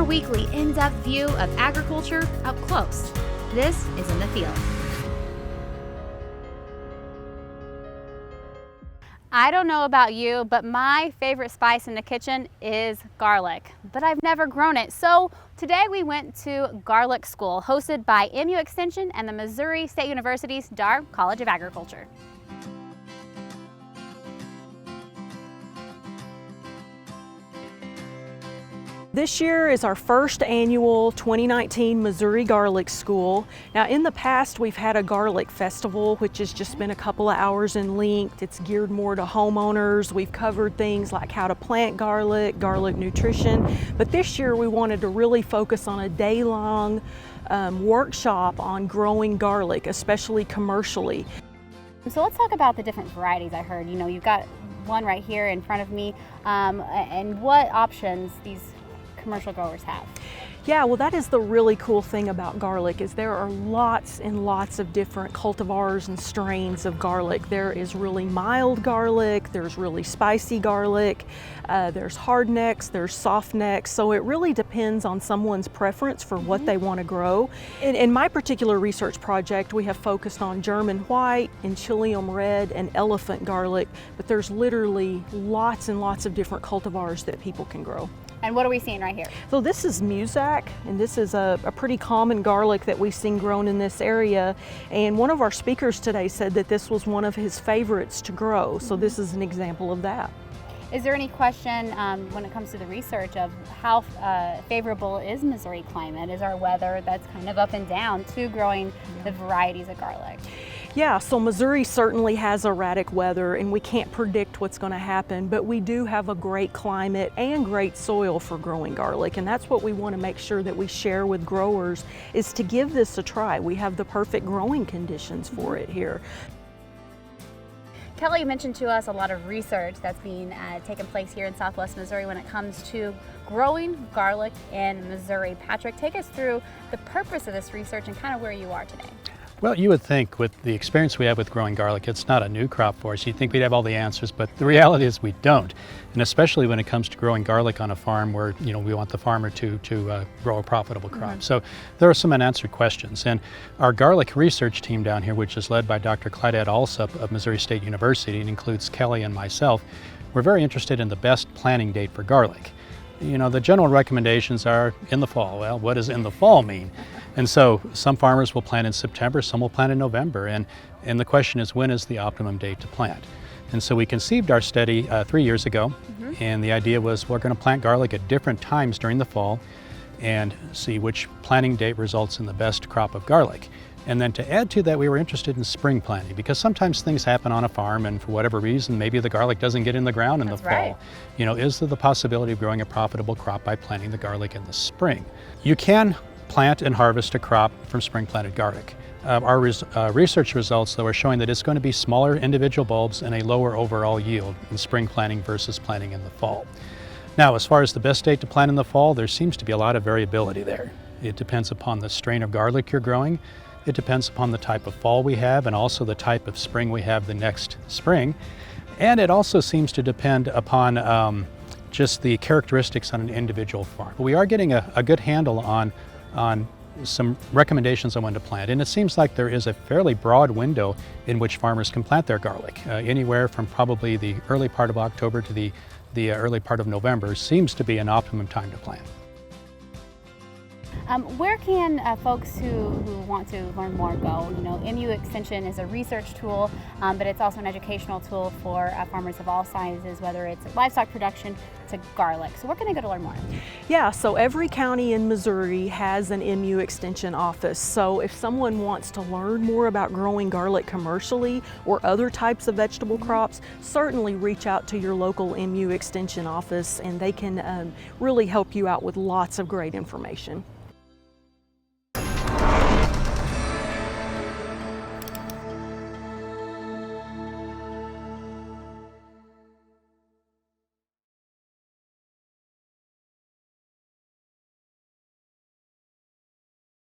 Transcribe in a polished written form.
your weekly in-depth view of agriculture up close. This is In the Field. I don't know about you, but my favorite spice in the kitchen is garlic, but I've never grown it. So today we went to Garlic School, hosted by MU Extension and the Missouri State University's Dar College of Agriculture. This year is our first annual 2019 Missouri Garlic School. Now in the past we've had a garlic festival, which has just been a couple of hours in length. It's geared more to homeowners. We've covered things like how to plant garlic, garlic nutrition, but this year we wanted to really focus on a day-long workshop on growing garlic, especially commercially. So let's talk about the different varieties. I heard, you've got one right here in front of me, and what options these commercial growers have. Yeah, well, that is the really cool thing about garlic is there are lots and lots of different cultivars and strains of garlic. There is really mild garlic, there's really spicy garlic, there's hard necks, there's soft necks. So it really depends on someone's preference for what they want to grow. In my particular research project, we have focused on German white and Chilean red and elephant garlic, but there's literally lots and lots of different cultivars that people can grow. And what are we seeing right here? So this is Muzak, and this is a pretty common garlic that we've seen grown in this area. And one of our speakers today said that this was one of his favorites to grow. So this is an example of that. Is there any question when it comes to the research of how favorable is Missouri climate? Is our weather that's kind of up and down to growing the varieties of garlic? Yeah, so Missouri certainly has erratic weather and we can't predict what's going to happen, but we do have a great climate and great soil for growing garlic, and that's what we want to make sure that we share with growers is to give this a try. We have the perfect growing conditions for it here. Kelly, you mentioned to us a lot of research that's being taken place here in Southwest Missouri when it comes to growing garlic in Missouri. Patrick, take us through the purpose of this research and kind of where you are today. Well, you would think with the experience we have with growing garlic, it's not a new crop for us. You'd think we'd have all the answers, but the reality is we don't. And especially when it comes to growing garlic on a farm where, we want the farmer to grow a profitable crop. So there are some unanswered questions. And our garlic research team down here, which is led by Dr. Clydad Alsup of Missouri State University and includes Kelly and myself, we're very interested in the best planting date for garlic. The general recommendations are in the fall. Well, what does in the fall mean? And so some farmers will plant in September, some will plant in November, and the question is, when is the optimum date to plant? And so we conceived our study 3 years ago, and the idea was we're going to plant garlic at different times during the fall and see which planting date results in the best crop of garlic. And then to add to that, we were interested in spring planting because sometimes things happen on a farm and for whatever reason, maybe the garlic doesn't get in the ground in the fall. Is there the possibility of growing a profitable crop by planting the garlic in the spring? You can plant and harvest a crop from spring planted garlic. Our research results though are showing that it's going to be smaller individual bulbs and a lower overall yield in spring planting versus planting in the fall. Now, as far as the best date to plant in the fall, there seems to be a lot of variability there. It depends upon the strain of garlic you're growing. It depends upon the type of fall we have and also the type of spring we have the next spring. And it also seems to depend upon just the characteristics on an individual farm. We are getting a good handle on some recommendations on when to plant, and it seems like there is a fairly broad window in which farmers can plant their garlic. Anywhere from probably the early part of October to the early part of November seems to be an optimum time to plant. Where can folks who want to learn more go? MU Extension is a research tool, but it's also an educational tool for farmers of all sizes, whether it's livestock production to garlic. So where can they go to learn more? Yeah, so every county in Missouri has an MU Extension office. So if someone wants to learn more about growing garlic commercially or other types of vegetable crops, certainly reach out to your local MU Extension office and they can really help you out with lots of great information.